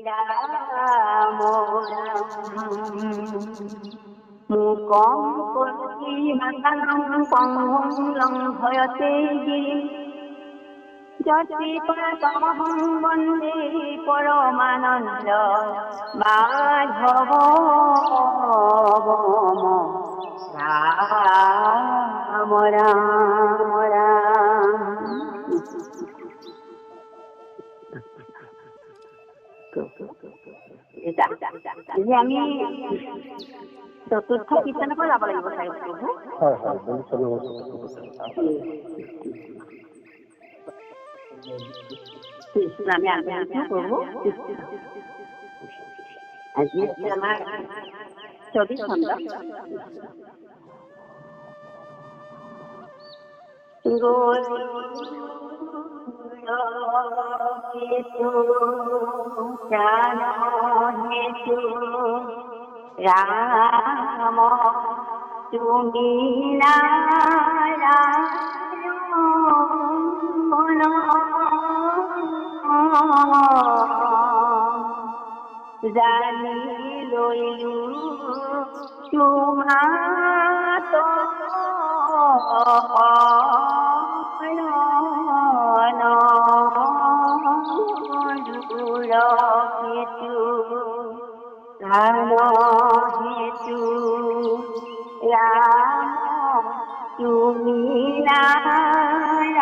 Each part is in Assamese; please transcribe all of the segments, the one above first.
ৰাম মুকং কৰতি বাঙ্গালং পঙ্গং লঙ্ঘয়তে গিৰিম যৎকৃপাতমহং বন্দে পৰমানন্দ মাধব ৰাম ৰাম ৰাম। আমি চতুৰ্থ কীৰ্তনৰ পৰা যাব লাগিব চাগে প্ৰভু। আমি আগবাঢ়িছো প্ৰভু। আজি আমাৰ 24 খণ্ড। প্রাণ হেতু রাম তুমি নারায়ণ জানি লইলু তোমাত হেতু প্রাণ হেতু রাম তুমি নারায়ণ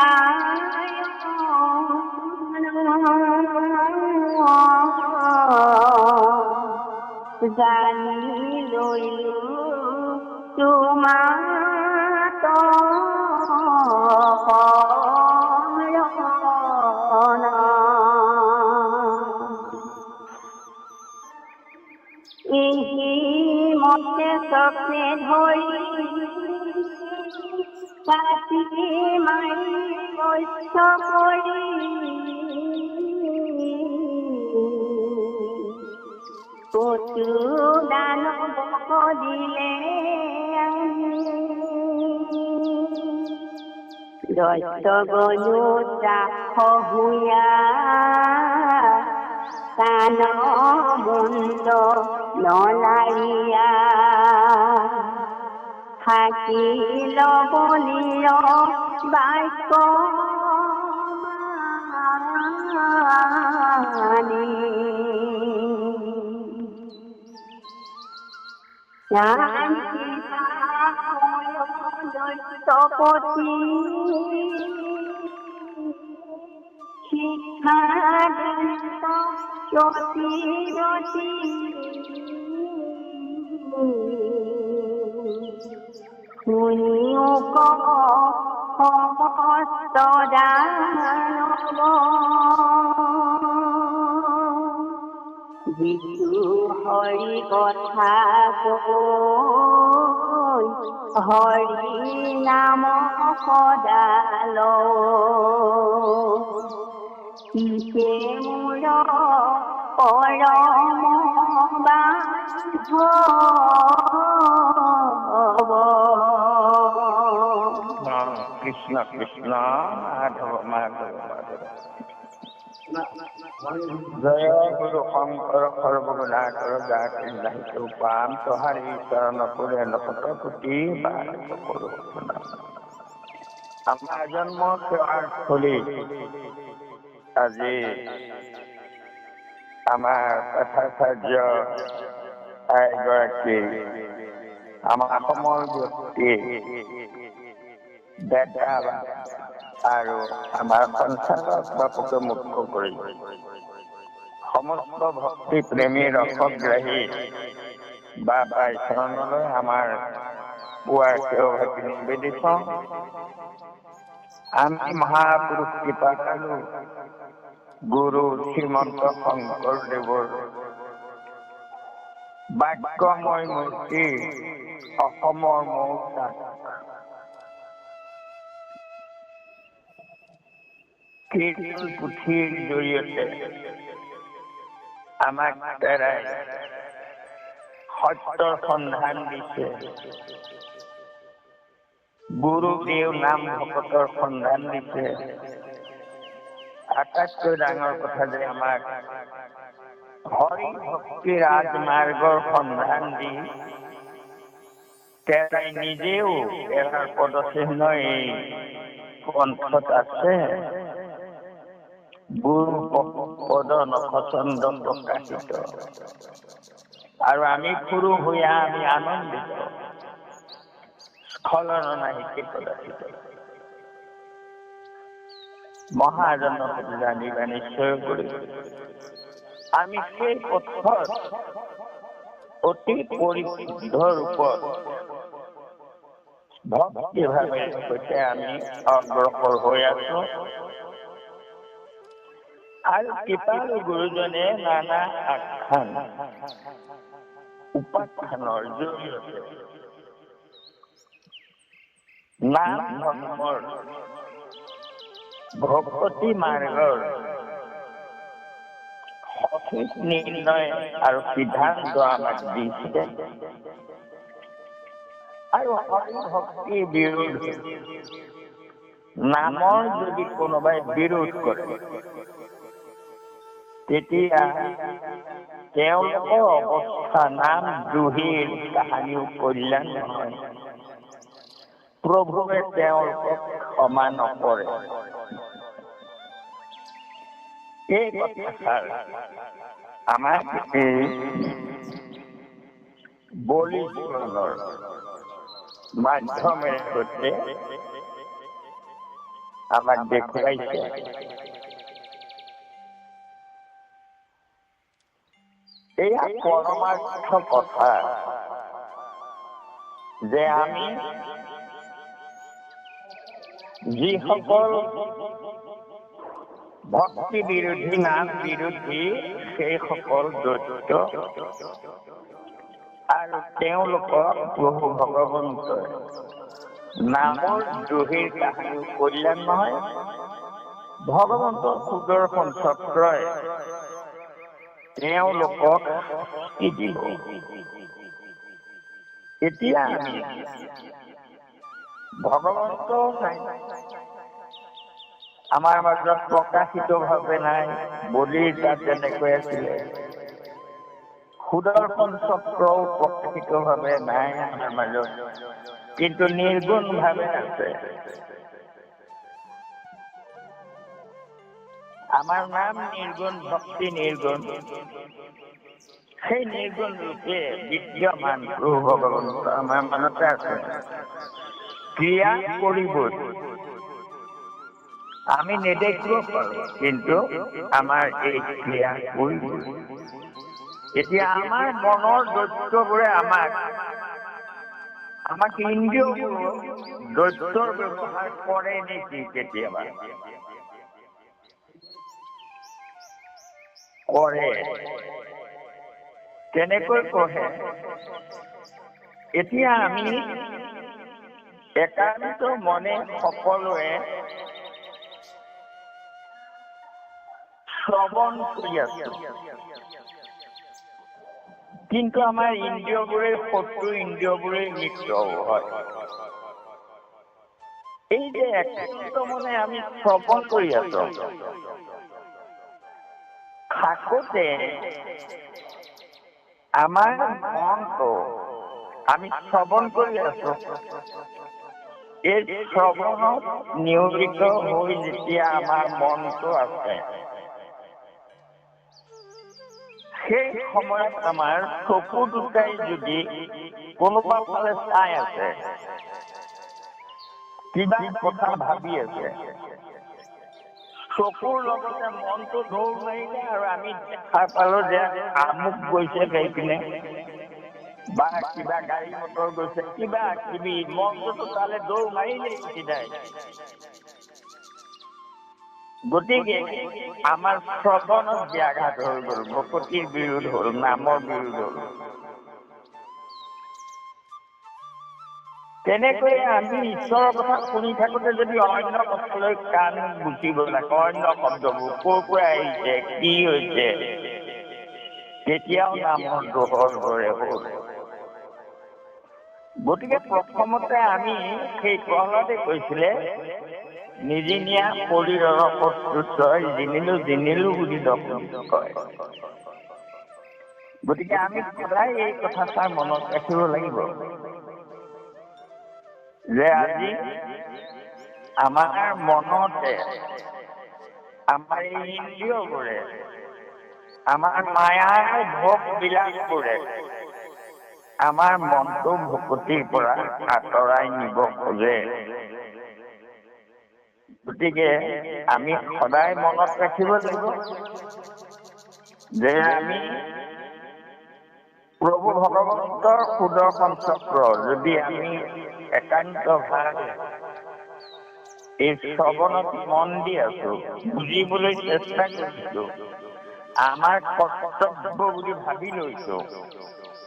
জানি লইলু তোমাত এই মতে স্বপ্নে ধৰি কাটি মাৰি বৈশ্য কৰি কচু দানৱ দিলে দৈত্য গণু হুয়া কান মুণ্ড নলাৰিয়া থাকিল বলিৰ বাক্য মানি দৈত্যপতি শিক্ষা ৰতি ৰতি শুনিও সমস্ত দানৱ যিটো হৰি কথা কৈ হৰি নাম সদা লয় মোৰ পৰম বান্ধৱ। কৃষ্ণ কৃষ্ণ মাধৱ মাধৱ মাধৱ। জয় গুৰু শঙ্কৰ সৰ্বগুণাকৰ যাকে নাহিত পাম তোহাৰি চৰণ পুৰে নপটপতি আমাৰ জন্ম সেৱাৰ থলী আজি আমাৰ কথাচাৰ্য এগৰাকী আমাৰ অসমৰ ব্যক্তি বেটা আৰু আমাৰ সঞ্চালক বাপুকে মুখ্য কৰি সমস্ত ভক্তি প্ৰেমী ৰসগ্ৰাহী বাবা চৰণলৈ আমাৰ পুৱাৰ সেৱাভাতি নিবেদিত। আমি মহাপুৰুষ কৃপা কালো গুৰু শ্ৰীমন্ত শংকৰদেৱৰ বাক্যময় মূৰ্তি অসমৰ মৌচা কীৰ্তন পুথিৰ জৰিয়তে আমাক এৰাই সত্যৰ সন্ধান দিছে। গুৰুদেৱ নাম ভকতৰ সন্ধান দিছে। আটাইতকৈ ডাঙৰ কথা যে আমাক হৰি ভক্তি ৰাজমাৰ্গৰ সন্ধান দি তেৰাই নিজেও এৰাৰ পদচিহ্ন এই পন্থত আছে। গুৰু পদ নখচন্দ প্ৰকাশিত, আৰু আমি ফুৰু হৈয়া আমি আনন্দিত, স্খলন নাহিকে প্ৰদৰ্শিত। মহাজনক জানিবা নিশ্চয় কৰি আমি সেই পথত অতি পৰিশুদ্ধ ৰূপত ভক্তি ভাৱে সৈতে আমি অগ্ৰসৰ হৈ আছো। আৰু কৃপালু গুৰুজনে নানা আখ্যান উপাখ্যানৰ জৰিয়তে নাম ধৰ্মৰ ভকতি মাৰ্গৰ সঠিক নিৰ্ণয় আৰু সিদ্ধান্ত আমাক দিছে। আৰু হৰি ভক্তিৰ বিৰোধ নামৰ যদি কোনোবাই বিৰোধ কৰে তেতিয়া তেওঁলোকৰ অৱস্থা নাম দ্ৰোহীৰ কাহানিও কল্যাণ নহয়। প্ৰভুৱে তেওঁলোকক ক্ষমা নকৰে। এই কথাষাৰ আমাৰ এই বলি জীৱনৰ মাধ্যমেৰে সৈতে আমাক দেখুৱাইছে। এয়া পৰমাৰ্থ কথা যে আমি যিসকল ভক্তি বিৰোধী নাম বিৰোধী সেইসকল দৈত্য আৰু তেওঁলোকক প্ৰভু ভগৱন্তই নামৰ দ্ৰোহীৰ কাহানিও কল্যাণ নহয়। ভগৱন্তৰ সুদৰ্শন চক্ৰই তেওঁলোকক শাস্তি দিব। এতিয়া আমি ভগৱন্তও নাই, আমাৰ মাজত প্ৰকাশিত ভাৱে নাই। বলিৰ তাত যেনেকৈ আছিলে, সুদৰ্শন চক্ৰও প্ৰকাশিত ভাৱে নাই আমাৰ মাজত, কিন্তু নিৰ্গুণ ভাৱে আছে। আমাৰ নাম নিৰ্গুণ, ভক্তি নিৰ্গুণ। সেই নিৰ্গুণ ৰূপে বিদ্যমান প্ৰভু ভগৱন্ত আমাৰ মনতে আছে। ক্ৰিয়া কৰিবই, আমি নেদেখিব পাৰো, কিন্তু আমাৰ এই ক্ৰিয়া কৰিবই। এতিয়া আমাৰ মনৰ দৈত্যবোৰে আমাক ইন্দ্ৰিয়বোৰ দৈত্যৰ ব্যৱহাৰ কৰে নেকি? কেতিয়াবা কৰে। কেনেকৈ কৰে? এতিয়া আমি একান্ত মনে সকলোৱে শ্ৰৱণ কৰি আছো, কিন্তু আমাৰ ইন্দ্ৰিয়বোৰে শত্ৰু ইন্দ্ৰিয়বোৰে লিপ্ত হয়। এই যে একান্ত মনে আমি শ্ৰৱণ কৰি আছো, থাকোতে আমাৰ মনটো আমি শ্ৰৱণ কৰি আছো। এই শ্ৰৱণত নিয়োজিত হৈ যেতিয়া আমাৰ মনটো আছে, সেই সময়ত আমাৰ চকু দুটাই যদি কোনোবা ফালে চাই আছে, কিবা কথা ভাবি আছে, চকুৰ লগতে মনটো দৌৰ মাৰিলে আৰু আমি দেখা পালো যে আমুক গৈছে সেইপিনে, বা কিবা গাড়ী মটৰ গৈছে, কিবা কিবি, মনটোতো তালে দৌৰ মাৰিলে চিধাই। গতিকে আমাৰ শ্ৰৱণত ব্যাঘাত হৈ গল, ভকতিৰ বিৰোধ হল, নামৰ বিৰোধ হল। তেনেকৈ আমি ঈশ্বৰৰ কথা শুনি থাকোতে যদি অন্য কথালৈ কাণ গুচিব লাগে, অন্য শব্দবোৰ ক'ৰ পৰা আহিছে, কি হৈছে, তেতিয়াও নামৰ দোষৰ দৰে হ'ল। গতিকে প্ৰথমতে আমি সেই প্ৰহ্লাদে কৈছিলে, নিজিনিয়া শৰীৰৰ শত্ৰুত্বই জিনিলো জিনিলো বুলি কয়। গতিকে আমি সদায় এই কথাষাৰ মনত ৰাখিব লাগিব যে আজি আমাৰ মনতে আমাৰ এই ইন্দ্ৰিয়বোৰে আমাৰ মায়াৰ ভোগ বিলাসবোৰে আমাৰ মনটো ভকতিৰ পৰা আঁতৰাই নিব খোজে। গতিকে আমি সদায় মনত ৰাখিব লাগিব যে আমি প্ৰভু ভগৱন্তৰ সুদৰ্শন চক্ৰ যদি আমি একান্তভাৱে এই শ্ৰৱণত মন দি আছো, বুজিবলৈ চেষ্টা কৰিছো, আমাৰ কৰ্তব্য বুলি ভাবি লৈছো,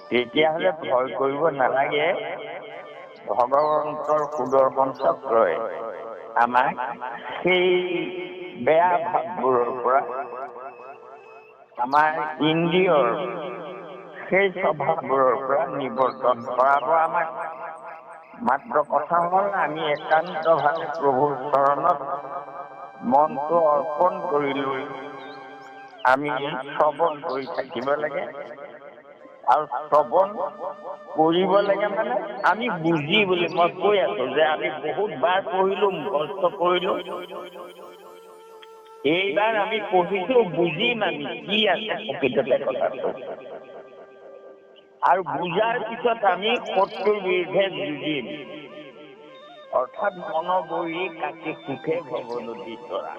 তেতিয়াহ'লে ভয় কৰিব নালাগে। ভগৱন্তৰ সুদৰ্শন চক্ৰই আমাক সেই বেয়া ভাৱবোৰৰ পৰা, আমাৰ ইন্দ্ৰিয়ৰ সেই স্বভাৱবোৰৰ পৰা নিবৰ্তন কৰাব আমাক। মাত্ৰ কথা হ'ল আমি একান্তভাৱে প্ৰভুৰ চৰণত মনটো অৰ্পণ কৰি লৈ আমি শ্ৰৱণ কৰি থাকিব লাগে। আৰু শ্ৰৱণ কৰিব লাগে মানে আমি বুজি বুলি মই কৈ আছো যে আমি বহুত বাৰ পঢ়িলো, মুখস্থ কৰিলো, এইবাৰ আমি পঢ়িছো, বুজিম আমি কি আছে প্ৰকৃততে কথাটো। আৰু বুজাৰ পিছত আমি শত্ৰুৰ বিৰুদ্ধে যুঁজিম, অৰ্থাৎ মনবৰি কাটি সুখে ভৱ নদী তৰা।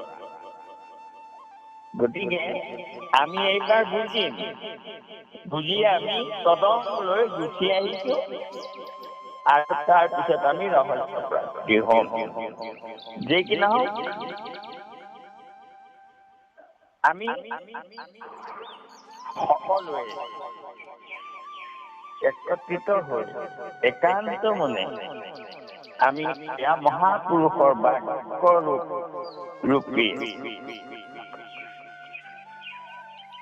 গতিকে আমি এইবাৰ বুজিম, বুজি আমি তদলৈ গুচি আহিছো, আৰু তাৰপিছত আমি ৰহস্য প্ৰাপ্তি হম। যে কি নহওক আমি সকলোৱে একত্ৰিত হৈ একান্ত মনে আমি এয়া মহাপুৰুষৰ বাক্য ৰূপী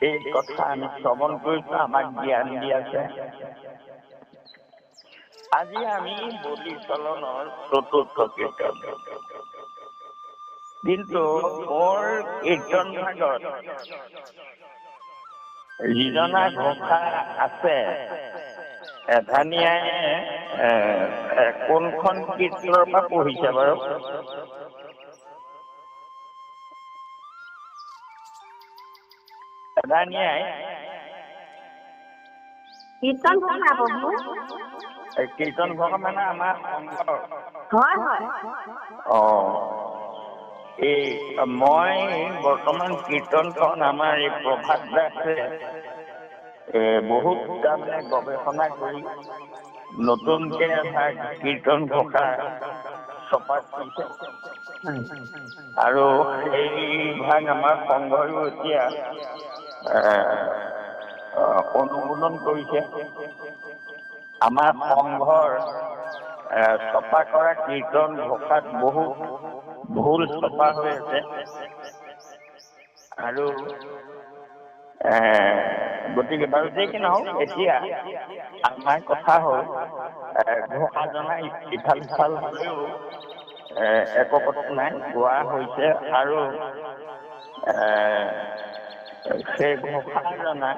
এই কথা আমি শ্ৰৱণ কৰিছো, আমাক জ্ঞান দি আছে। আজি আমি বলি চলনৰ চতুৰ্থ কীৰ্তন, কিন্তু মোৰ কীৰ্তন ভাগত যিজনা ঘোষা আছে, এধানিয়াই কোনখন কীৰ্তনৰ পৰা পঢ়িছে বাৰু? এধানিয়াই কীৰ্তন ঘোষা প্ৰভু। কীৰ্তন ঘোষা মানে আমাৰ সংঘৰ। হয় হয়। এই মই বৰ্তমান কীৰ্তনখন আমাৰ এই প্ৰভাত দাসে বহুত তাৰমানে গৱেষণা কৰি নতুনকে এভাগ কীৰ্তন ঘোষা ছপা কৰিছে, আৰু সেই ভাগ আমাৰ সংঘৰো এতিয়া অনুমোদন কৰিছে। আমাৰ সংঘৰ ছপা কৰা কীৰ্তন ঘোষাত বহুত ভুল ছপা হৈ আছে, আৰু গতিকে বাৰু যে কি নহওক, এতিয়া আমাৰ কথা হ'ল ঘোষা জনাই ইফাল সিফাল হলেও একো কথা নাই, গোৱা হৈছে। আৰু সেই ঘোষা জনা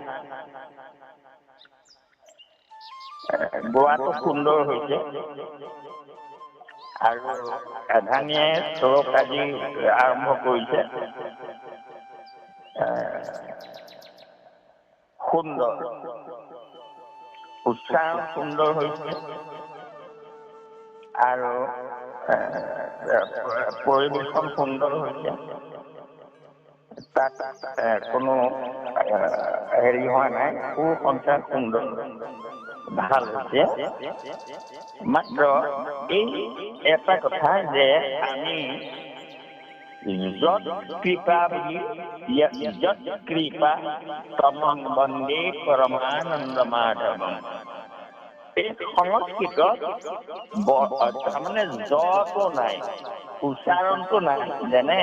গোৱাটো সুন্দৰ হৈছে, আৰু এধানিয়ে চৰক আজি আৰম্ভ কৰিছে, সুন্দৰ উচ্চাৰণ সুন্দৰ হৈছে, আৰু পৰিবেশন সুন্দৰ হৈছে। তাত কোনো হেৰি হোৱা নাই, সুসঞ্চাৰ সুন্দৰ ভাল হৈছে। মাত্ৰ এই এটা কথা যে আমি যত কৃপা বুলি, যত কৃপা তমং বন্দে পৰমানন্দ মাধৱম, এই সংস্কৃতত তাৰমানে যতো নাই, উচ্চাৰণটো নাই। যেনে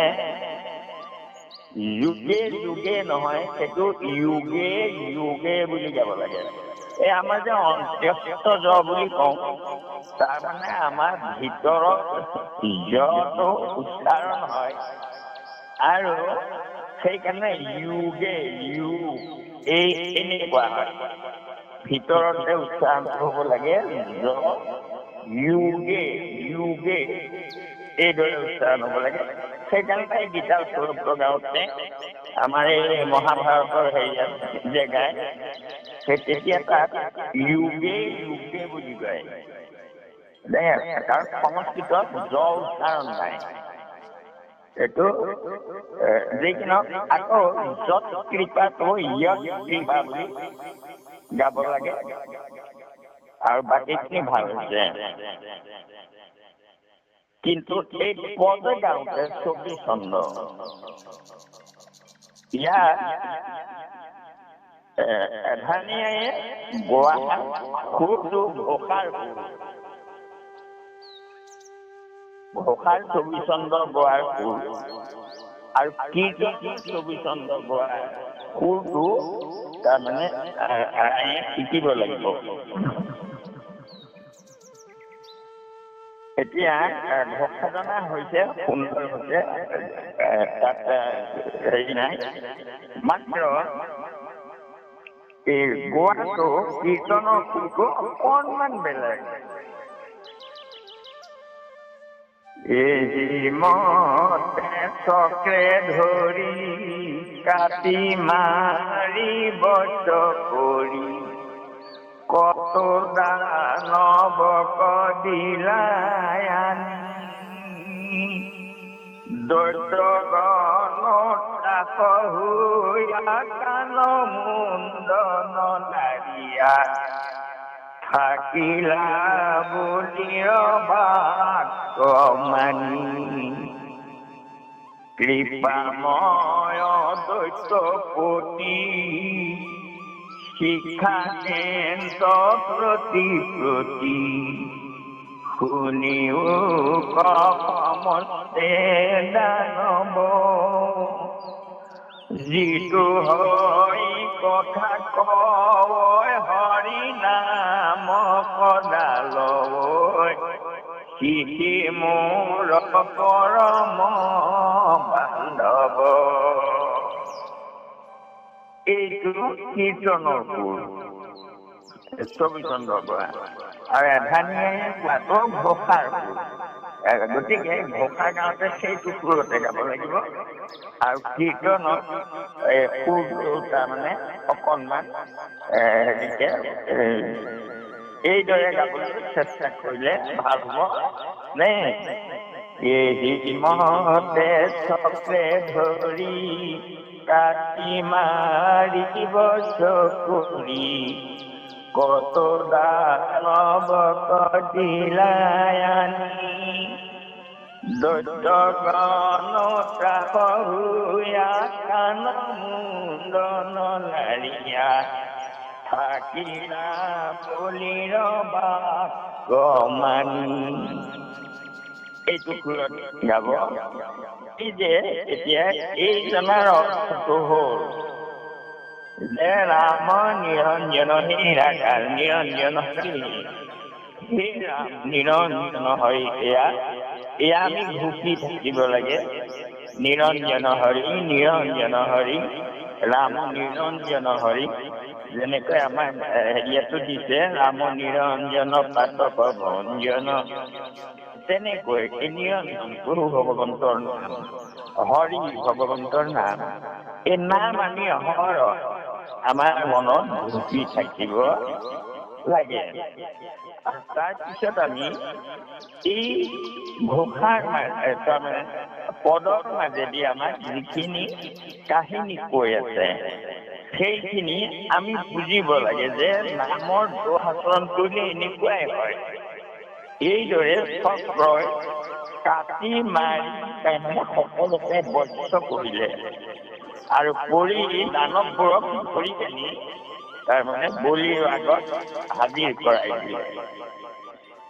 যুগে যুগে নহয়, সেইটো যুগে যুগে বুলি যাব লাগে। এই আমাৰ যে অন্ত্যস্ত জ বুলি কওঁ, তাৰমানে আমাৰ ভিতৰত জটো উচ্চাৰণ হয়, আৰু সেইকাৰণে যুগে এনেকুৱা হয় ভিতৰতে উচ্চাৰণটো হ'ব লাগে ইউগে ইউগে এইদৰে উচ্চাৰণ হ'ব লাগে। সেইকাৰণে গীতাৰ স্বৰূপ গাঁৱতে আমাৰ এই মহাভাৰতৰ হেৰিয়াত যে গায় সেই তেতিয়া তাত ইউগে ইউগে বুলি কয়। কাৰণ সংস্কৃতত উচ্চাৰণ নাই। এইটো যি কি নহওক আকৌ যত কৃপাটো ইয়ত কৃপা বুলি গাব লাগে আৰু বাকীখিনি ভাল হৈছে। কিন্তু এই পদে গাওঁতে 24 ছন্দ ইয়াত এধানীয়ে গোৱা সুৰটো ঘোষাৰ সুৰ। ঘোষাৰ 24 ছন্দ গোৱাৰ সুৰ আৰু কীৰ্তন 24 ছন্দ গোৱাৰ সুৰটো তাৰমানে শিকিব লাগিব। এতিয়া ঘোষা জনা হৈছে সুন্দৰ হৈছে, তাত হেৰি নাই, মাত্ৰ এই গোৱাটো কীৰ্তনৰ সুৰটো অকণমান বেলেগ। এই মতে চক্ৰে ধৰি কাটি মাৰি বচ কৰি কত দানৱক দিলাই আনি দৈত্যগণতা সহুয়া কান মুণ্ডন নাৰিয়া থাকিলা বুলিৰ বাক্য মানি কৃপাময় দৈত্যপতি শিক্ষা প্ৰতি প্ৰতি শুনিও কমতে দানৱ যিটো হৈ কথা কয় হৰি নাম কদাল সিহি মোৰ পৰম বান্ধৱ। এইটো কীৰ্তনৰ সুৰ 24 ছন্দ গোৱা আৰু এধানীয়ে গোৱাটো ঘোষাৰ সুৰ। গতিকে ঘোষা গাওঁতে সেইটো সুৰতে গাব লাগিব আৰু কীৰ্তনত সুৰটো তাৰমানে অকণমান হেৰিকে এইদৰে গাবলৈ চেষ্টা কৰিলে ভাল হ'ব নে? এই মতে চক্ৰে ধৰি কাটি মাৰিব চকুৰি কত দানৱক দিলাই আনি দৈত্যগণতা সহুয়া কান মুণ্ডন নাৰিয়া থাকিলা বলিৰ বাক্য মানি। এইটো সুৰত গাব। এই যে এতিয়া এই জনাৰ অৰ্থটো হ'ল যে ৰাম নিৰঞ্জন হে নিৰাকাৰ নিৰঞ্জন হৰি হে ৰাম নিৰঞ্জন হৰি। এয়া আমি ঘুকি থাকিব লাগে। নিৰঞ্জন হৰি নিৰঞ্জন হৰি ৰাম নিৰঞ্জন হৰি। যেনেকৈ আমাৰ হেৰিয়াতো দিছে ৰাম নিৰঞ্জন পাতক ভঞ্জন, তেনেকৈ এই নিৰঞ্জনটো ভগৱন্তৰ নাম, হৰি ভগৱন্তৰ নাম। এই নাম আমি অহৰহ আমাৰ মনত ঘুকি থাকিব লাগে। আৰু তাৰপিছত আমি এই ঘোষাৰ তাৰমানে পদৰ মাজেদি আমাক যিখিনি কাহিনী কৈ আছে সেইখিনি আমি বুজিব লাগে যে নামৰ দোষ আচৰণ কৰিলে এনেকুৱাই হয়। এইদৰে চক্ৰই কাটি মাৰি তাৰমানে সকলোকে বৰ্ষ কৰিলে আৰু কৰি দানৱবোৰক ধৰি কেনি তাৰমানে বলিৰ আগত হাজিৰ কৰাই দিলে।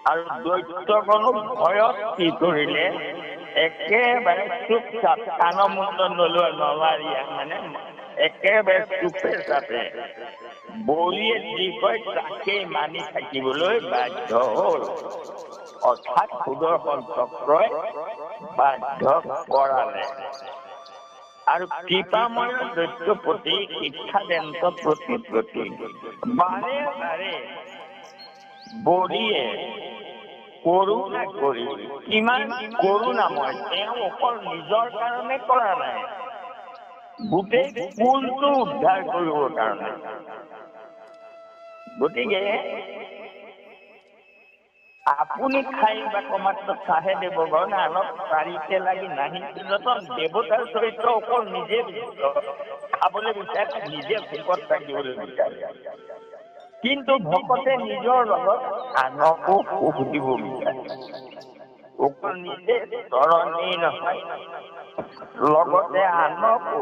আৰু দৈত্যগণক ভয়ত কি কৰিলে একেবাৰে চুপচাপ কাণ মুণ্ডন নলাৰিয়া মানে একেবাৰে চুপে চাপে বলিয়ে যি কয় তাকেই মানি থাকিবলৈ বাধ্য হ'ল। অৰ্থাৎ সুদৰ্শন চক্ৰই বাধ্য কৰালে। আৰু কৃপাময় দৈত্যপতি শিক্ষাদন্ত প্ৰতি বাৰে বাৰে বলিয়ে কৰোণা কৰি কিমান কৰোণাময় তেওঁ অকল নিজৰ কাৰণে কৰা নাই, গোটেই কুলটো উদ্ধাৰ কৰিবৰ কাৰণে। গতিকে আপুনি খাই বা কমাত্ৰ চাহে দেৱগণ আনক পাৰিতে লাগি নাহি যতন দেৱতাৰ চৰিত্ৰ অকল নিজে খাবলৈ বিচাৰে, নিজে ভোকত থাকিবলৈ বিচাৰে, কিন্তু ভকতে নিজৰ লগত আনকো সুখ দিব বিচাৰে। অকল নিজে তৰণি নহয়, লগতে আনকো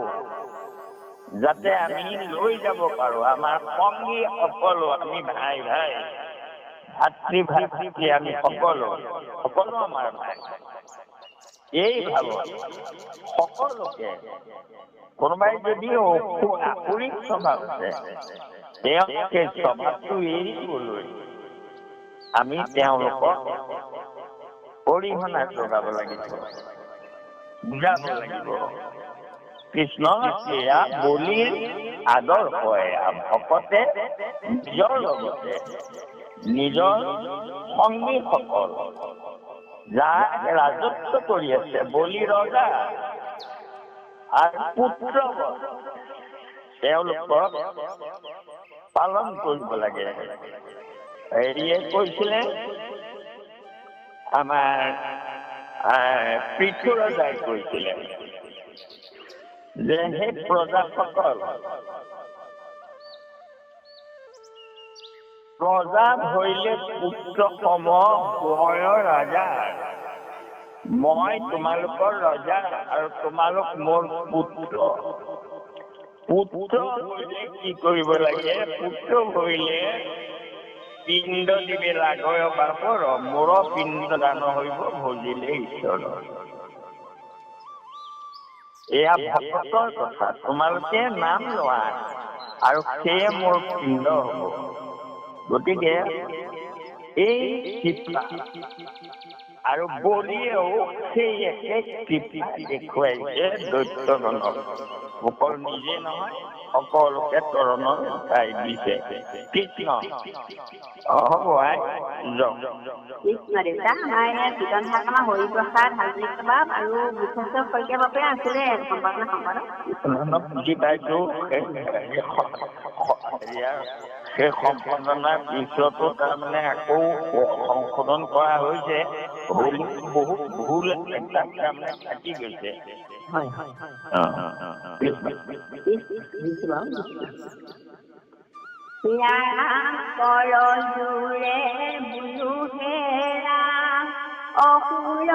যাতে আমি লৈ যাব পাৰো। আমাৰ সংগী সকলো আমি ভাই ভাই, ভাতৃ ভাতৃ আমি সকলো আমাৰ ভাই। এই ভাৱত সকলোকে কোনোবাই যদি আসুৰিক স্বভাৱ আছে, তেওঁ সেই স্বভাৱটো এৰিবলৈ আমি তেওঁলোকক অৰিহণা যোগাব লাগিব, বুজাব লাগিব। কৃষ্ণ এয়া বলিৰ আদৰ্শ, এয়া ভকতে নিজৰ লগতে নিজৰ সংগীসকল যাক ৰাজত্ব কৰি আছে, বলি ৰজা আৰু পুত্ৰ তেওঁলোকক পালন কৰিব লাগে। হেৰিয়ে কৈছিলে, আমাৰ পৃথু ৰজাই কৈছিলে যে সেই প্ৰজাসকল প্ৰজা ধৰিলে পুত্ৰ সম মই ৰজা, মই তোমালোকৰ ৰজা আৰু তোমালোক মোৰ পুত্ৰ। পুত্ৰ ভৰিলে কি কৰিব লাগে? পুত্ৰ ভৰিলে পিণ্ড দিবে লাগয় বাপৰ, মোৰ পিণ্ড দান হইব ভজিলে ঈশ্বৰ। এয়া ভকতৰ কথা। তোমালোকে নাম লোৱা আৰু সেয়ে মোৰ পিণ্ড হব। গতিকে এই কৃপা আৰু বলিয়েও সেই একে কৃপা দেখুৱাইছে দৈত্যগণক। অকল নিজে নহয়, সকলোকে তৰণত উঠাই দিছে। কৃষ্ণ হ'ব কৃষ্ণ দেউতা। আমাৰ কীৰ্তন ভাষা হৰিপ্ৰসাদ হাজৰিকা বাপ আৰু বুদ্ধেশ্বৰ শইকীয়া বাপে আছিলে সম্পাদক। বুজি পাইছো। সেই সম্পাদনাৰ পিছতো তাৰমানে আকৌ সংশোধন কৰা হৈছে, বহুত ভুল তাৰমানে থাকি গৈছে। ৰাম কৰ জোৰে বুলু হেৰা, অসুৰ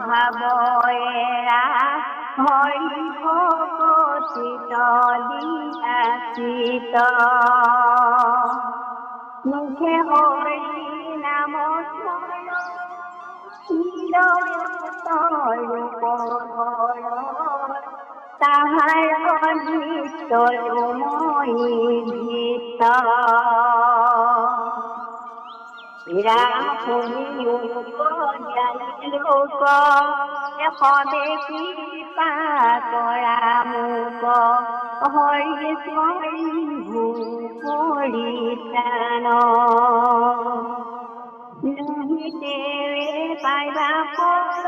স্বভাৱেৰা, হৰি ভকতিত দিয়াচিত, মুখে হৰি নাম স্মৰণ, ৰূপ ধৰ, তাহাৰ মই ভীত। ৰাম শুনি লোক সবে কৃপা কৰা মোক, হৰি স্মৰি পৰিত্ৰাণ, দেৱে পাইবা ফল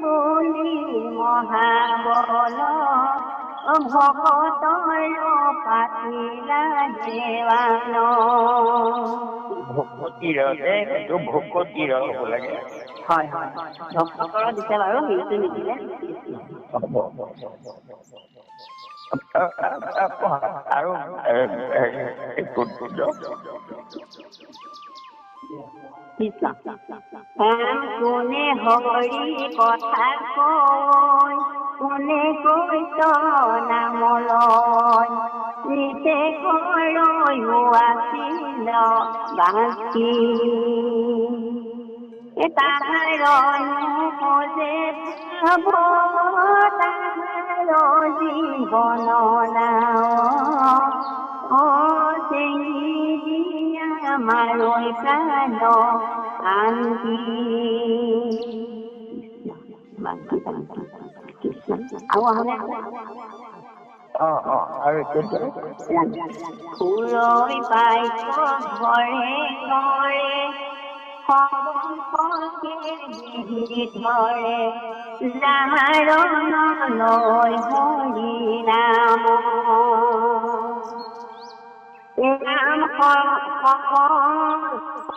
বলি মহাবল, ভকতৰ পাতিলা দেৱান। ভকতিৰ এইটো ভকতিৰ হ'ব লাগে। হয় হয়, ভকতৰ দিছে বাৰু, সেইটো নিদিলে। আৰু কোনে হৰি কথা কয়, কোনে কৈত নাম লয়, নিতে আছিল বাকী, তাহাৰ অনুপজে ভাব, তাহাৰ জীৱন চেঙি দিয়া মাৰৈ প্ৰাণ শান্তি। আৰু আহোনে আৰু ফুৰৈ পাইছ ঘৰে ঘৰে ধৰে জাৰণলৈ হৰি নাম নাম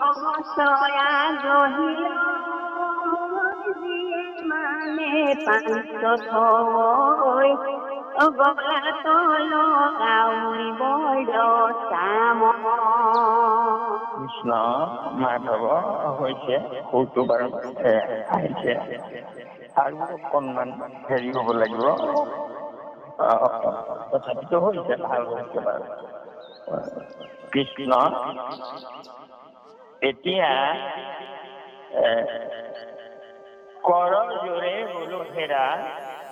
অৱচয়া গহিয়ে মানে পাঞ্চ থৈ গলা তল গাউৰি বড় চাম কৃষ্ণ মাধৱ হৈছে সুৰটো বাৰু আহিছে আৰু অকণমান হেৰি হ'ব লাগিব তথাপিতো হৈছে ভাল হৈছে বাৰু কৃষ্ণ এতিয়া কৰ জোৰে বোলো হেৰা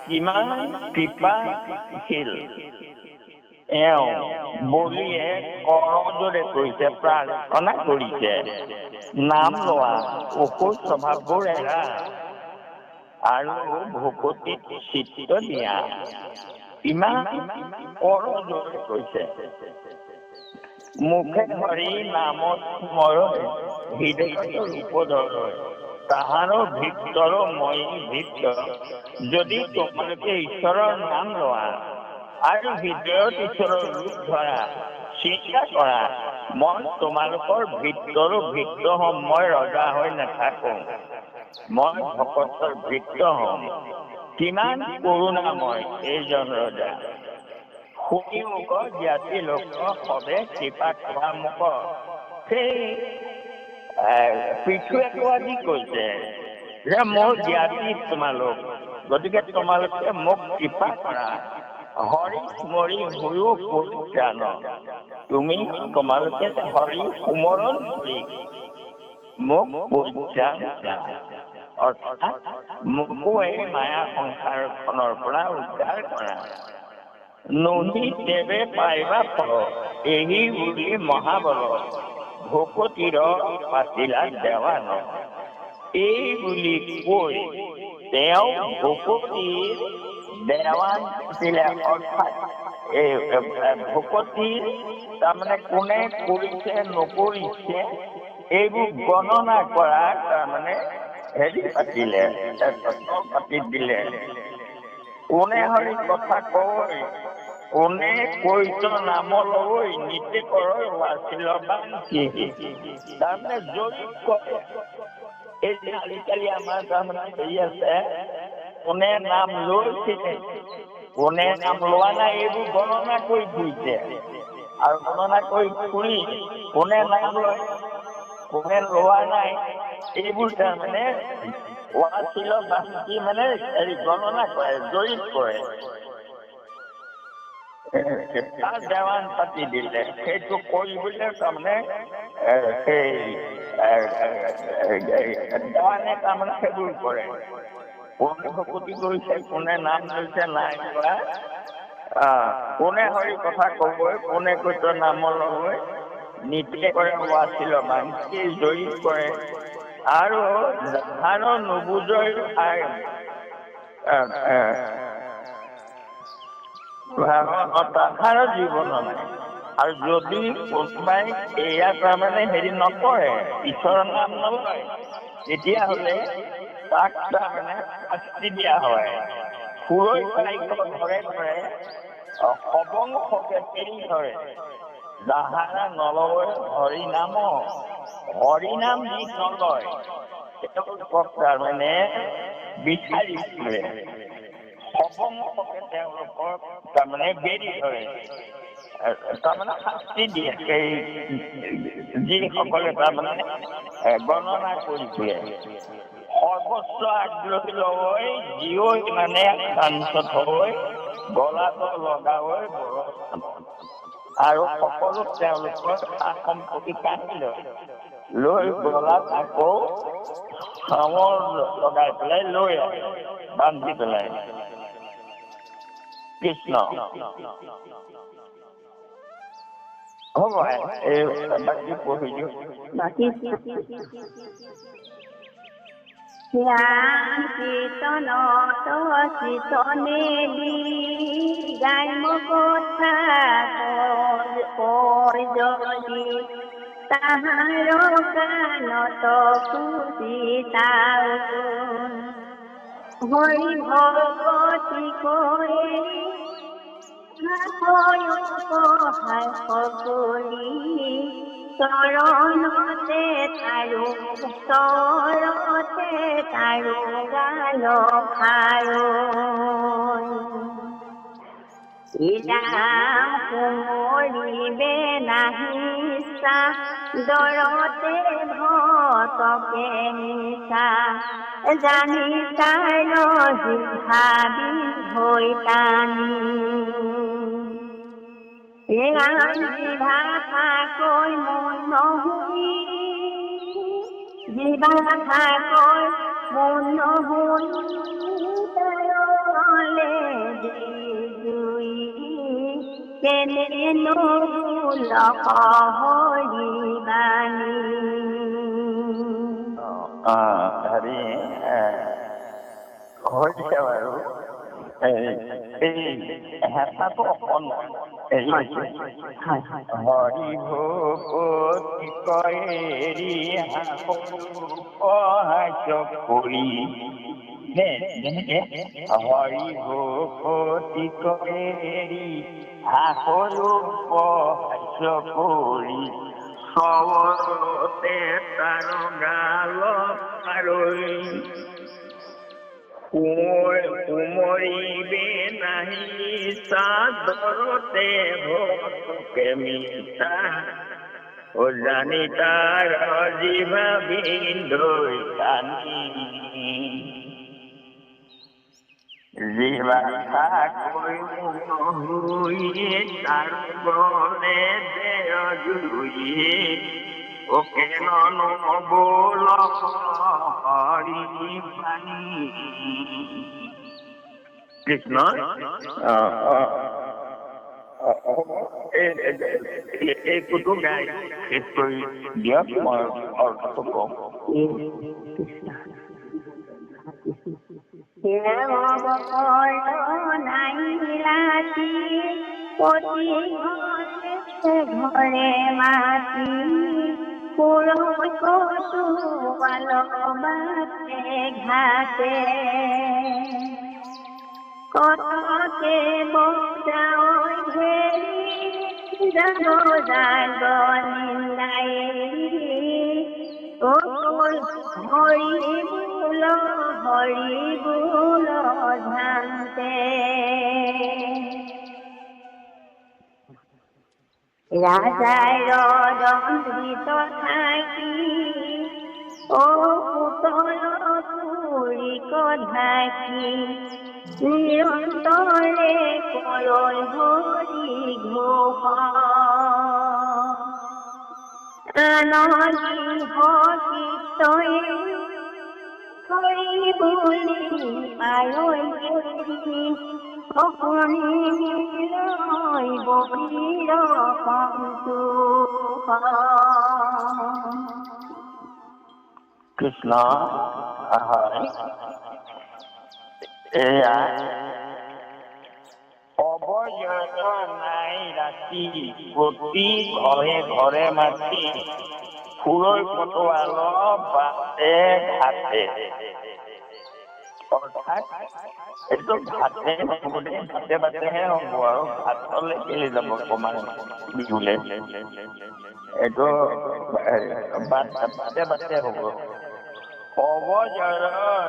কিমান কৃপাশীল এওঁ বলিয়ে কৰজোৰে কৈছে প্ৰাৰ্থনা কৰিছে নাম লোৱা অসুৰ স্বভাৱবোৰ এৰা আৰু ভকতিত চিত্ত দিয়া ইমান কৰজোৰে কৈছে মুখে ধৰি নামত স্মৰণ হৃদয়ত ৰূপ ধৰয় তাহাৰো ভিতৰ মই ভিতৰ যদি তোমালোকে ঈশ্বৰৰ নাম লোৱা আৰু হৃদয়ত ঈশ্বৰৰ ৰূপ ধৰা চিন্তা কৰা মই তোমালোকৰ ভিতৰ হম মই ৰজা হৈ নাথাকো মই ভকতৰ ভিত্ৰ হম কিমান কৰোণাময় এইজন ৰজা শুনি মোক জ্ঞাতি লোক সবে কৃপা কৰা মোক সেই পৃথুৱে কি কৈছে যে মোৰ জ্ঞাতি তোমালোক গতিকে তোমালোকে মোক কৃপা কৰা হৰি স্মৰি হৈও পৰিত্ৰাণ তুমি তোমালোকে হৰি সুমৰণ কৰি মোক পৰিত্ৰাণ দিয়া অৰ্থাৎ মোকো এই মায়া সংসাৰখনৰ পৰা উদ্ধাৰ কৰা নহি তেবে পাইবা ফল এই বুলি মহাবল ভকতিৰ পাতিলা দেৱান এই বুলি কৈ তেওঁ ভকতিৰ দেৱান পাতিলে অৰ্থাৎ এই ভকতিৰ তাৰমানে কোনে কৰিছে নকৰিছে এইবোৰ গণনা কৰা তাৰমানে হেৰি পাতিলে পাতি দিলে কোনে হৰি কথা কৈ কোনে কৈছ নাম লৈ নীতি কৰ আছিল তাৰমানে জয়ী কৰে এই যে আজিকালি আমাৰ তাৰমানে হেৰি আছে কোনে নাম লৈছে কোনে নাম লোৱা নাই এইবোৰ গণনা কৰি ফুৰিছে আৰু গণনা কৰি ফুৰি কোনে নাম লয় কোনে লোৱা নাই এইবোৰ তাৰমানে ওৱাছিল বাকি মানে হেৰি গণনা কৰে জয়ী কৰে তাৰ দেৱান পাতি দিলে সেইটো কৰিবলৈ তাৰমানে সেই দেৱানে তাৰমানে সেইবোৰ কৰে কোনে ভকতি কৰিছে কোনে নাম লৈছে নাই কৰা কোনে হৰি কথা কবই কোনে কৈছ নাম লবই নীতি কৰে ওৱাছিল বাকি জয়ী কৰে আৰু যাহাৰ নুবুজয় তাহাৰ জীৱন নাই আৰু যদি কোনোবাই এয়া তাৰমানে হেৰি নকৰে ঈশ্বৰৰ নাম নলয় তেতিয়াহ'লে তাক তাৰমানে শাস্তি দিয়া হয় ফুৰৈ পাই ঘৰে ঘৰে সবংশকে পেৰি ধৰে যাহাৰা নলয় হৰিনাম যি নলয় তেওঁলোকক তাৰমানে বিচাৰি ফুৰে সবংশকে তেওঁলোকক তাৰমানে বেৰি ধৰে তাৰমানে শাস্তি দিয়ে সেই যিসকলে তাৰমানে গণনা কৰি ফুৰে সৰ্বস্ব আগ্ৰহী লৈ জীৱ মানে শান্ত হৈ গলাটো লগাবই আৰু সকলো তেওঁলোকৰ সম্পত্তি কাটি লৈ গলাত আকৌ সামৰ লগাই পেলাই লৈ আহে বান্ধি পেলাই কৃষ্ণ হ'ব এই বাকী পঢ়ি দিওঁ বাকী শ্যাম কীৰ্তনত কীৰ্তনেদি গায় কথা কয় যদি তাহাৰ কাণত পুজিতাও হৰি ভগতি কৈ সহায় কৰি চৰণতে তাৰো গাল খাৰো ইৰাম কোমৰিবে নাহি দৰতে ভতকে নিচা জানি তাৰ জিভাবি হৈ টানি জিভা খাকৈ মন নহুই জিভা খাকৈ মন নহুই তাৰলে জুই কেনেনো হৰি বাণী হেৰি হৈছে বাৰু এই হেঁচাটো অকণমান হৰি ভকতি কয়েৰি সহাস্য কৰি যেনেকে হৰি ভকতি কয়েৰি সহাস্য কৰি চবতে তাৰ গাল আৰৈ কুমৰিবে নাহি চাদৰতে ভতকে মিছা জানি তাৰ জিভা বিন্ধৈ টানি জিভা খাকৈ মনুয়ে তাৰ বলে দেয় জুয়ে ওকে নবল হৰি বাণী কৃষ্ণ এই কুটু গাই শেষ কৰি দিয়ক মই অৰ্থটো কম নাইলাতি প্ৰতি ঘৰে মাতি কচু বালবাতে ঘাটে কতকে বজাও ঘেৰি যাব জাগ নিন্দাই হৰি বোল ধান্তে ৰাজাই ৰদন্দিত থাকি পুতল পুৰিক ঢাকি নিৰন্তৰে কৰৈ হৰি ঘোষ আনন্দি হকিতয়ে হৰি বুলি পাৰৈ অকণি বীৰ সন্তোষ কৃষ্ণ হয় এয়া অবয়স নাই ৰাতি প্ৰতি ঘৰে ঘৰে মাতি ফুৰৈ পটোৱাল বাটে ঘাটে অৰ্থাৎ এইটো ঘাটে বাটে বাটেহে হ'ব আৰু ঘাটলৈ কেলে যাব অকমান বিহুলে এইটো বাটে বাটে হ'ব অবজৰ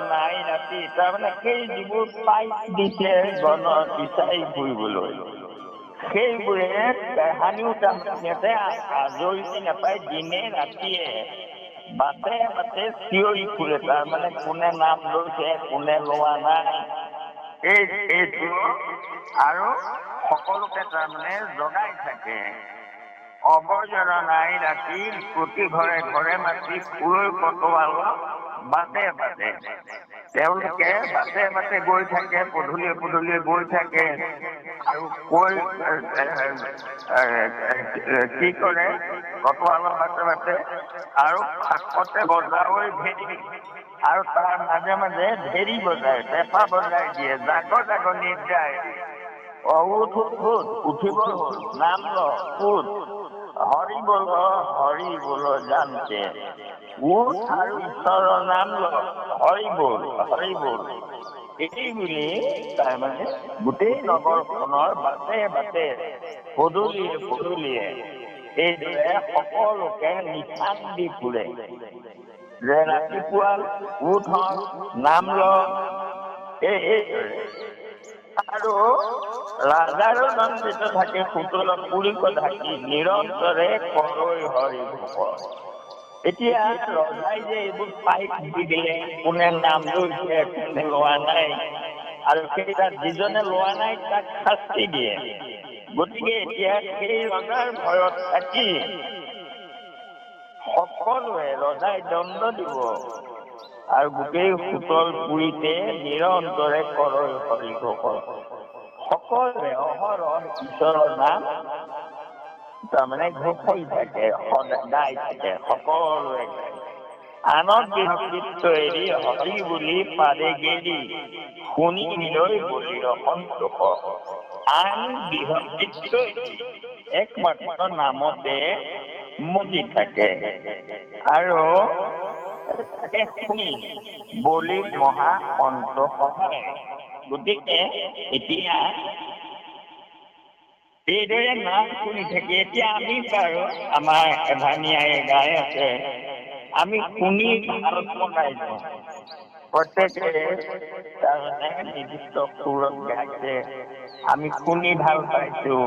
নাই ৰাতি তাৰমানে সেই যিবোৰ পাইপ দিছে গণ বিচাৰি ফুৰিবলৈ সেইবোৰে কাহানিও তাৰমানে আজৰি নাপায় দিনে ৰাতিয়ে বাটে বাটে চিঞৰি ফুৰে তাৰমানে কোনে নাম লৈছে কোনে লোৱা নাই এইটো আৰু সকলোকে তাৰমানে জগাই থাকে অবজৰ নাই ৰাতি প্ৰতি ঘৰে ঘৰে মাতি ফুৰৈ পটোৱাল বাটে বাটে তেওঁলোকে বাটে বাটে গৈ থাকে পদূলিয়ে পদূলিয়ে গৈ থাকে আৰু কৈ কি কৰে কটোৱালৰ বাটে বাটে আৰু ফাকতে বজাৱৈ ভেটি আৰু তাৰ মাজে মাজে ঢেৰি বজায়, পেঁপা বজাই দিয়ে, জাক নিৰ্যায়। উঠ উঠিব হ'ল, নাম ল উঠ, হৰি বল জানতে, উঠ আৰু ঈশ্বৰৰ নাম ল, হৰি বল। এই বুলি তাৰমানে গোটেই নগৰখনৰ বাটে বাটে পদূলিয়ে এইদৰে সকলোকে নিশান দি ফুৰে যে ৰাতিপুৱা উঠ নাম ল। আৰু ৰাজাৰো দণ্ডিত থাকে সুতল পুৰিক ঢাকি নিৰন্তৰে কৰৈ হৰি ভোক। এতিয়া ৰজাই যে এইবোৰ পাইক দি দিলে, কোনে নাম লৈছে কোনে লোৱা নাই, আৰু সেইটাত যিজনে লোৱা নাই তাক শাস্তি দিয়ে। গতিকে এতিয়া সেই ৰজাৰ ভয়ত থাকি সকলোৱে ৰজাই দণ্ড দিব আৰু গোটেই সুতল পুৰিতে নিৰন্তৰে কৰৈ হৰি ভোক। সকলোৱে অহৰহ ঈশ্বৰৰ নাম তাৰমানে ঘোষাই থাকে, গাই থাকে, সকলোৱে আনত বিহকৃত এৰি হৰি বুলি পাৰে গেৰি, শুনি নিলৈ বলিৰ সন্তোষ। আন বিহকৃত একমাত্ৰ নামতে মজি থাকে আৰু শুনি বলিৰ মহা সন্তোষ হয়। গতিকে এতিয়া এইদৰে নাম শুনি থাকি এতিয়া আমি বাৰু আমাৰ এভানীয়াই গাই আছে, আমি শুনি ভাল পকাই দিওঁ। প্ৰত্যেকে তাৰমানে নিৰ্দিষ্ট সুৰত গাইছে, আমি শুনি ভাল পাইছো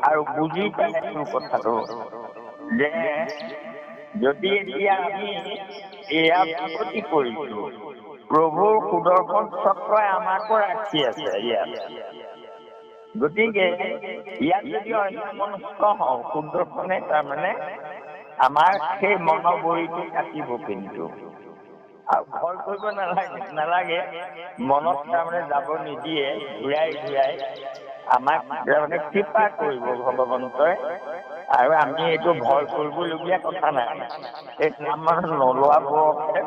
আৰু বুজি পাইছো কথাটো যে যদি এতিয়া আমি এয়া প্ৰতি কৰিছো, প্ৰভুৰ সুদৰ্শন চক্ৰই আমাকো ৰাখি আছে ইয়াত। গতিকে ইয়াত যদি অন্যমনস্ক হওঁ, সুদৰ্শনে তাৰমানে আমাৰ সেই মনোবৰিটো কাটিব। কিন্তু আৰু ভয় কৰিব নালাগে, মনত তাৰমানে যাব নিদিয়ে, ঘূৰাই আমাক তাৰমানে কৃপা কৰিব ভগৱন্তই। আৰু আমি এইটো ভয় কৰিবলগীয়া কথা নাই। এই আমাৰ নলোৱাবোৰকে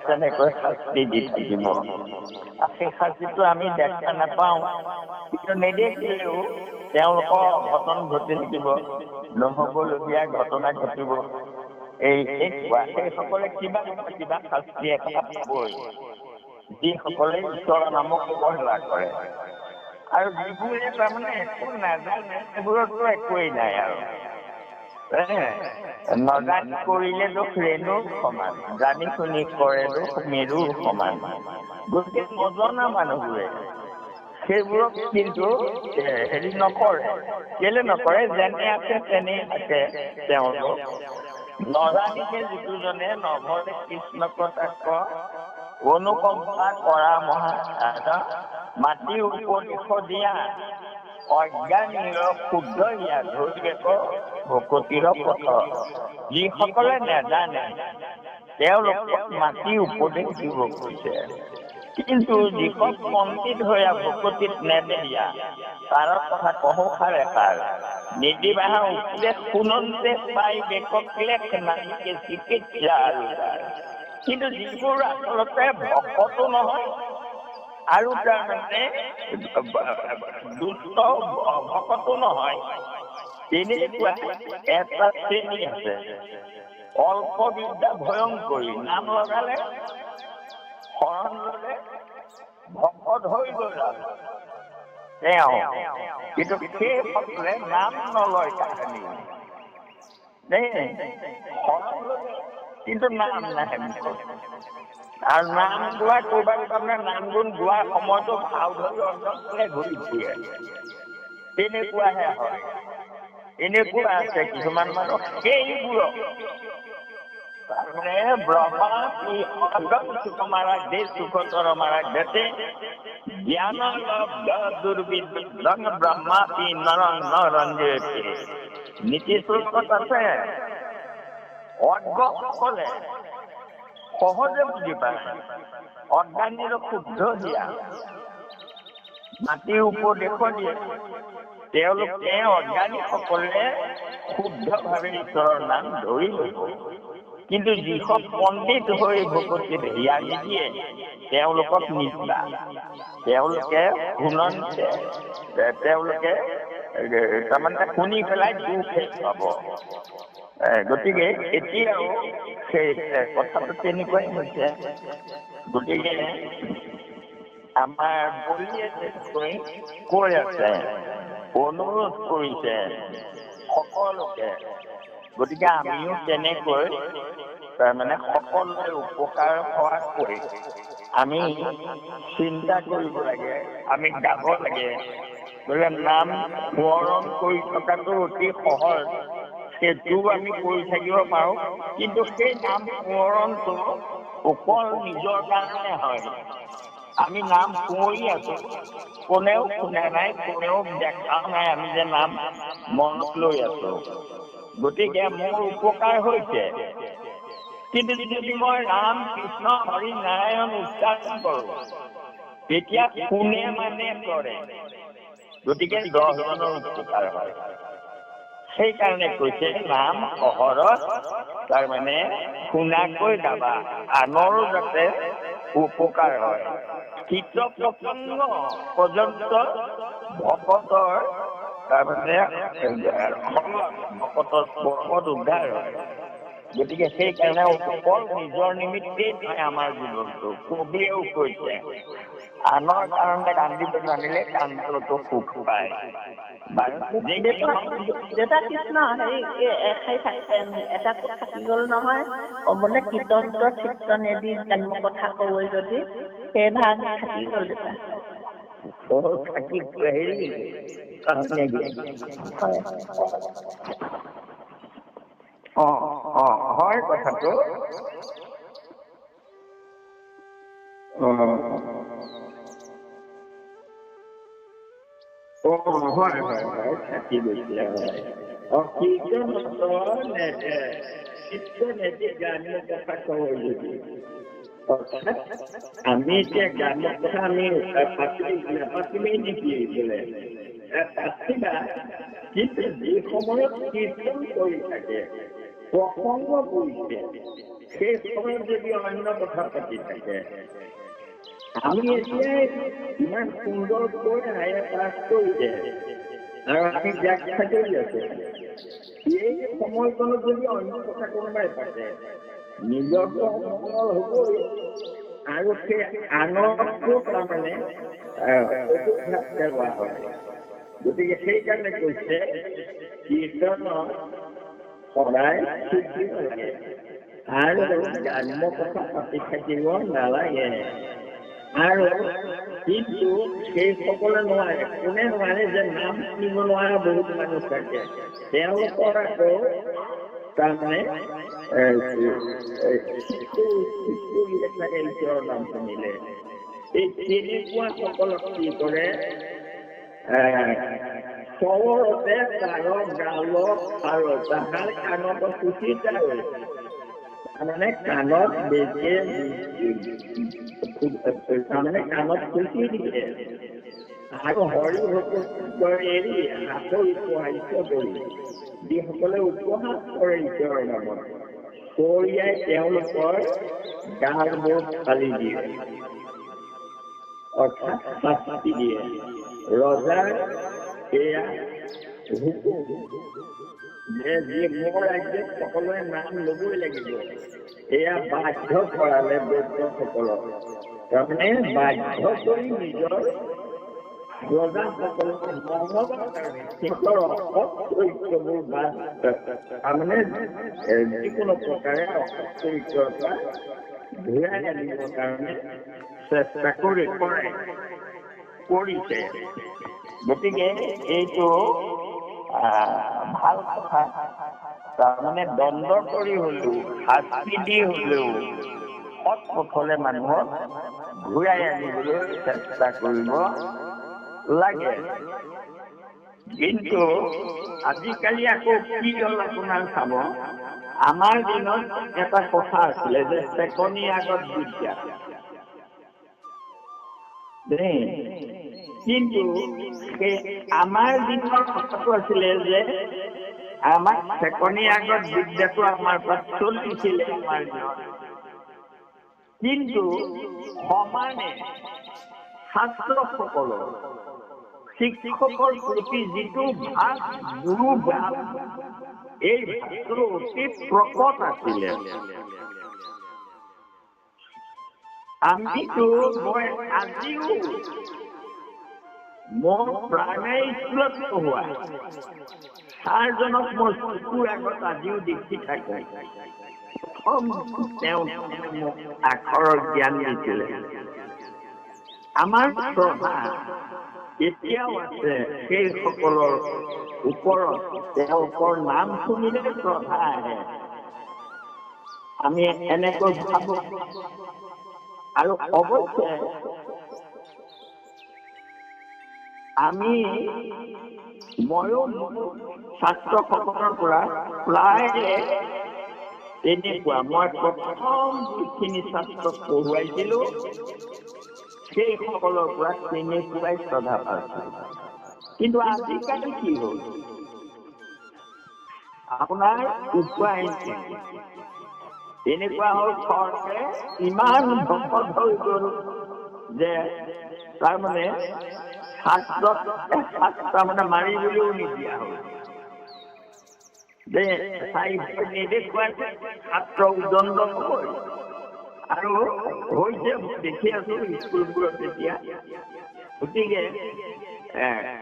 তেনেকৈ শাস্তি দি থাকিব। সেই শাস্তিটো আমি দেখা নাপাওঁ, কিন্তু নেদেখিলেও তেওঁলোকৰ ঘটন ঘটি থাকিব, নহবলগীয়া ঘটনা ঘটিব। সেইসকলে কিবা শাস্তি এটা পাবই, যিসকলে ঈশ্বৰৰ নামক অৱহেলা কৰে। আৰু যিবোৰে তাৰমানে একো নাজানে সেইবোৰতো একোৱেই নাই। আৰু নজানি কৰিলে দুখ ৰেণুৰ সমান, জানি শুনি কৰে দুখ মেৰুৰ সমান। গতিকে নজনা মানুহবোৰে সেইবোৰক কিন্তু হেৰি নকৰে। কেলে নকৰে? যেনে আছে তেনেই থাকে তেওঁলোক। নজানিকে যিটোজনে নভৰে কৃষ্ণ কটাক্ষ, অনুকম্পা কৰা মহা মাটি উপদেশ দিয়া, অজ্ঞানীৰ শুদ্ধ ইয়া ধৰিবেক ভকতিৰ পথ। যিসকলে নেজানে তেওঁলোকক মাটি উপদেশ দিব কৈছে, কিন্তু যিখন পণ্ডিত হৈয়া ভকতিত নেদেয়া তাৰ কথা কহোষাৰ এষাৰ, নিদিবাহা উপদেশ শুনন্তে পাই বেকক লেখ নাহিকে চিকিৎসা আৰু তাৰ। কিন্তু যিবোৰ আচলতে ভকতো নহয় আৰু তাৰমানে দুষ্ট ভকতো নহয়, তেনেকুৱা এটা শ্ৰেণী আছে। অল্প বিদ্যা ভয়ংকৰী, নাম লগালে শৰণ ললে ভকত হৈ গল তেওঁ, কিন্তু সেইসকলে নাম নলয় কাহানি শৰণ ললে কিন্তু নাম নাহে মুখত। আৰু নাম গোৱা কৰবাত তাৰমানে নাম গুণ গোৱাৰ সময়তো ভাও ধৰি অন্তৰে ঘূৰি ফুৰে, তেনেকুৱাহে হয়। এনেকুৱা আছে কিছুমান মানুহ, সেইবোৰক তাৰমানে ব্ৰহ্মা সুকুমাৰা দেশ সুখতৰ মাৰা দেশে জ্ঞান দুৰ্বিদ্যং ব্ৰহ্মা পি নৰঞ্জে। নীতি শ্লোকত আছে, অজ্ঞসকলে সহজে বুজি পায়, অজ্ঞানীৰ শুদ্ধ দিয়া, মাটিৰ উপদেশ দিয়ে, তেওঁলোকে অজ্ঞানীসকলে শুদ্ধভাৱে ঈশ্বৰৰ নাম ধৰি ল'ব, কিন্তু যিখন পণ্ডিত হৈ ভকতিত হিয়া নিদিয়ে তেওঁলোকক নিদিবা, তেওঁলোকে শুনন্তে তেওঁলোকে তাৰমানে শুনি পেলাই দুখে পাব। গতিকে এতিয়াও সেই কথাটো তেনেকুৱাই হৈছে। গতিকে আমাৰ বলিয়ে কৈ আছে, অনুৰোধ কৰিছে সকলোকে। গতিকে আমিও তেনেকৈ তাৰমানে সকলোৰে উপকাৰ হোৱাকৈ আমি চিন্তা কৰিব লাগে, আমি গাব লাগে। বোলে নাম সোঁৱৰণ কৰি থকাটো অতি সহজ, সেইটোও আমি কৰি থাকিব পাৰোঁ, কিন্তু সেই নাম সোঁৱৰণটো অকল নিজৰ কাৰণে হয়। আমি নাম সোঁৱৰি আছো, কোনেও শুনা নাই, কোনেও দেখা নাই আমি যে নাম মনত লৈ আছো। গতিকে মোৰ উপকাৰ হৈছে, কিন্তু যদি মই ৰাম কৃষ্ণ হৰি নাৰায়ণ উচ্চাৰণ কৰো তেতিয়া কোনে মানে কৰে, গতিকে 10জনৰ উপকাৰ হয়। সেইকাৰণে কৈছে নাম অহৰহ তাৰমানে শুনাকৈ গাবা, আনৰো যাতে উপকাৰ হয়। কীট পতংগ পৰ্যন্ত ভকতৰ তাৰমানে ভকতৰ স্পৰ্শত উদ্ধাৰ হয়। গতিকে সেইকাৰণে অকল নিজৰ নিমিত্তেই নহয় আমাৰ জীৱনটো। কবিয়েও কৈছে আনৰ কাৰণে কান্দিব জানিলে কান্দটো সুখ পায়। দেউতা কৃষ্ণ হেৰি এটা থাকি গ'ল নহয়, বোলে কীৰ্তন্ত চিত্তনেদি জন্ম কথা কবই যদি, সেই ভাগ থাকি গ'ল দেউতা। থাকি হেৰি হয় কথাটো। হয় হয় হয়, থাকি গৈছিলে। কীৰ্তনেদি গানৰ কথা কব যদি, অৰ্থাৎ আমি এতিয়া গানৰ কথা আমি নাপাতিমেই নেকি বোলে, পাতিবা, কিন্তু যি সময়ত কীৰ্তন কৰি থাকে, প্ৰসংগ কৰিছে, সেই সময়ত যদি অন্য কথা পাতি থাকে, আমি এতিয়া ইমান সুন্দৰকৈ হায়াৰ ক্লাছ কৰিছে আৰু আমি ব্যাখ্যা কৰি আছো, এই সময়কণত যদি অন্য কথা কোনোবাই পাতে নিজৰটো অমংগল হ'বই, আৰু সেই আনকো তাৰমানে পেলোৱা হয়। গতিকে সেইকাৰণে কৈছে কীৰ্তন সদায় শিকিব লাগে আৰু গ্ৰাম্য কথা পাতি থাকিব নালাগে। আৰু কিন্তু সেইসকলে নোৱাৰে, কোনে নোৱাৰে যে নাম শুনিব নোৱাৰা বহুত মানুহ থাকে, তেওঁলোকৰ আকৌ তাৰমানে ঈশ্বৰৰ নাম শুনিলে এই তেনেকুৱা সকলক কি কৰে, চবতে তাৰ গালত আৰু তাহাৰ কাণত খুচি যায়, তাৰমানে কাণত বেজে তাৰমানে কাণত খুচি দিয়ে আৰু হৰি ভকত এৰি হাতৰ উপহাৰ্য কৰি যিসকলে উপহাস কৰে ঈশ্বৰৰ নামত, চৰিয়াই তেওঁলোকৰ গালবোৰ ফালি দিয়ে, অৰ্থাৎ শাস্তি দিয়ে। ৰজাৰ এয়া হুকুম যে যি মোৰ ৰাজ্যত সকলোৱে নাম লবই লাগিব, এয়া বাধ্য কৰালে বৈদ্যসকলক, তাৰমানে বাধ্য কৰি নিজৰ ৰজাসকলক মঙলৰ কাৰণে সিহঁতৰ অসৎ চৰিত্ৰবোৰ তাৰমানে যিকোনো প্ৰকাৰে অসৎ চৰিত্ৰৰ পৰা ঘূৰাই আনিবৰ কাৰণে চেষ্টা কৰিছে। গতিকে এইটো ভাল কথা, তাৰমানে দণ্ড কৰি হলেও শাস্তি দি হলেও সৎ পথলে মানুহক ঘূৰাই আনিবলৈ চেষ্টা কৰিব লাগে। কিন্তু আজিকালি আকৌ কি হ'ল আপোনাৰ চাব, আমাৰ দিনত এটা কথা আছিলে যে চেকনিৰ আগত বিদ্যা, কিন্তু আমাৰ দিনৰ কথাটো আছিলে যে আমাৰ চেকনিৰ আগত বিদ্যাটো আমাৰ পৰা চলিছিলে আমাৰ দিনত, কিন্তু সমানে ছাত্ৰসকলৰ শিক্ষকৰ প্ৰতি যিটো ভাৱ গুৰু ভাৱ, এই ভাৱটো অতি প্ৰকট আছিলে। আমিতো মই আজিও মোৰ প্ৰাইমেৰী স্কুলত পঢ়োৱা ছাৰজনক মোৰ চকুৰ আগত আজিও দেখি থাকো। প্ৰথম তেওঁ মোক আখৰৰ জ্ঞান দিছিলে। আমাৰ শ্ৰদ্ধা এতিয়াও আছে সেইসকলৰ ওপৰত, তেওঁলোকৰ নাম শুনিলে শ্ৰদ্ধা আহে। আমি এনেকৈ ভাবো। আৰু অৱশ্যে ময়ো ছাত্ৰসকলৰ পৰা প্ৰায় তেনেকুৱা, মই প্ৰথম যিখিনি ছাত্ৰক পঢ়ুৱাইছিলো সেইসকলৰ পৰা তেনেকুৱাই শ্ৰদ্ধা পাইছিলো। কিন্তু আজিকালি কি হ'ল, আপোনাৰ উপায় এনেকুৱা হ'ল, চৰকাৰে ইমান ভকত হৈ গ'ল যে তাৰমানে ছাত্ৰক তাৰমানে মাৰিবলৈও নিদিয়া হ'ল। যে নেদেখুৱাইছে ছাত্ৰ উদণ্ড নহয়। আৰু হৈছে দেখি আছো স্কুলবোৰত এতিয়া। গতিকে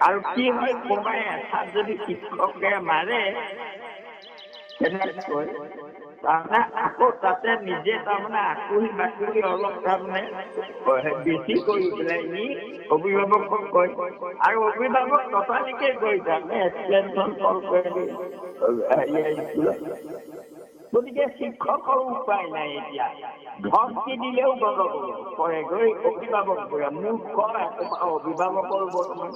আৰু কি হয়, কোনোবাই এঠাত যদি শিক্ষকে মাৰে তেনেকৈ তাৰমানে আকৌ তাতে নিজে তাৰমানে আকুহি বাকুহি অলপ তাৰমানে বেছি কৰি পেলাই নি অভিভাৱকক কয়, আৰু অভিভাৱক তথাপিকে গৈ তাৰমানে এক্সপ্লেনেশ্যন কল কৰে স্কুলত। গতিকে শিক্ষকৰ উপায় নাই এতিয়া, ধমকি দিলেও গণ্ডগোল কৰে গৈ অভিভাৱকবোৰে। মোক কয় অভিভাৱকৰ বৰ্তমান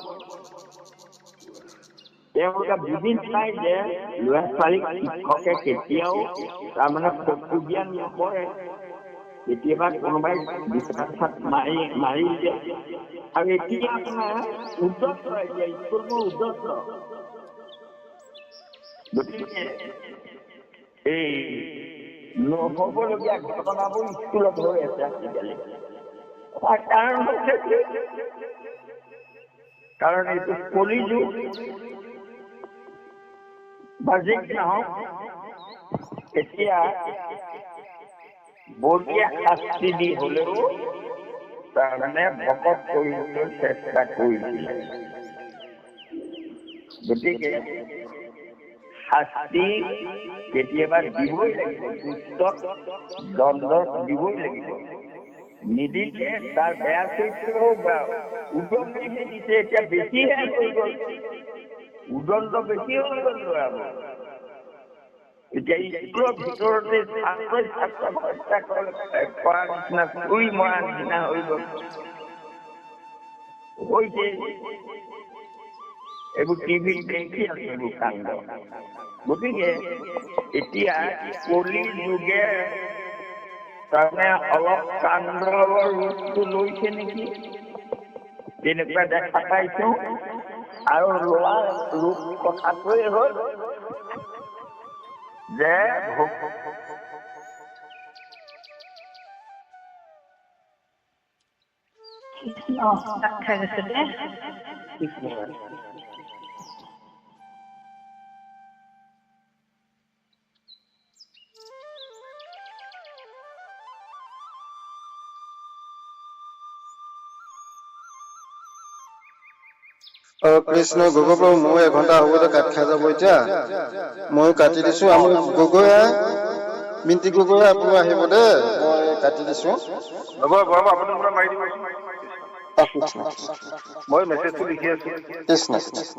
তেওঁলোকে বুজি পায় যে ল'ৰা ছোৱালীক শিক্ষকে কেতিয়াও তাৰমানে চকু জ্ঞান নকৰে। কেতিয়াবা কোনোবাই মাৰি দিয়ে। আৰু এতিয়া আপোনাৰ উদ্যত এতিয়া স্কুলবোৰ উদ্যত। গতিকে এই নহ'বলগীয়া ঘটনাবোৰ স্কুলত হৈ আছে আজিকালি। তাৰ কাৰণ হৈছে কাৰণ এইটো কলিযুগ বা যি নহওক, এতিয়া বলীয়া শাস্তি দি হলেও তাৰমানে ভকত কৰিবলৈ চেষ্টা কৰিছিলে। গতিকে শাস্তি কেতিয়াবা দিবই লাগিব, দুষ্টক দণ্ড দিবই লাগিব। নিদিলে তাৰ বেয়া চৰিত্ৰও উদণ্ডহে দিছে, এতিয়া বেছিহে হৈ গ'ল, উদণ্ড বেছি হৈ গ'ল। এতিয়া স্কুলৰ ভিতৰতে ছাত্ৰই ছাত্ৰক হত্যা কৰা নিচিনা, চুৰি মৰা নিচিনা হৈ গ'ল। হৈছে এইবোৰ টিভিত দেখি আছে এইবোৰ কাণ্ড। গতিকে এতিয়া কলি যুগে তাৰমানে অলপ কাণ্ডৰ ৰূপটো লৈছে নেকি, তেনেকুৱা দেখা পাইছো। আৰু লোৱা ৰূপ কথাটোৱে হ'ল যে খাই গৈছে দে। কৃষ্ণ গগৈ বাৰু, মই এঘণ্টা হ'বলৈ কাট খাই যাব এতিয়া, ময়ো কাটি দিছো। আমি গগৈয়ে মিন্টি গগৈয়ে আপুনি আহিব দেই, মই কাটি দিছো। মই মেছেজটো লিখি আছো। কৃষ্ণ কৃষ্ণ।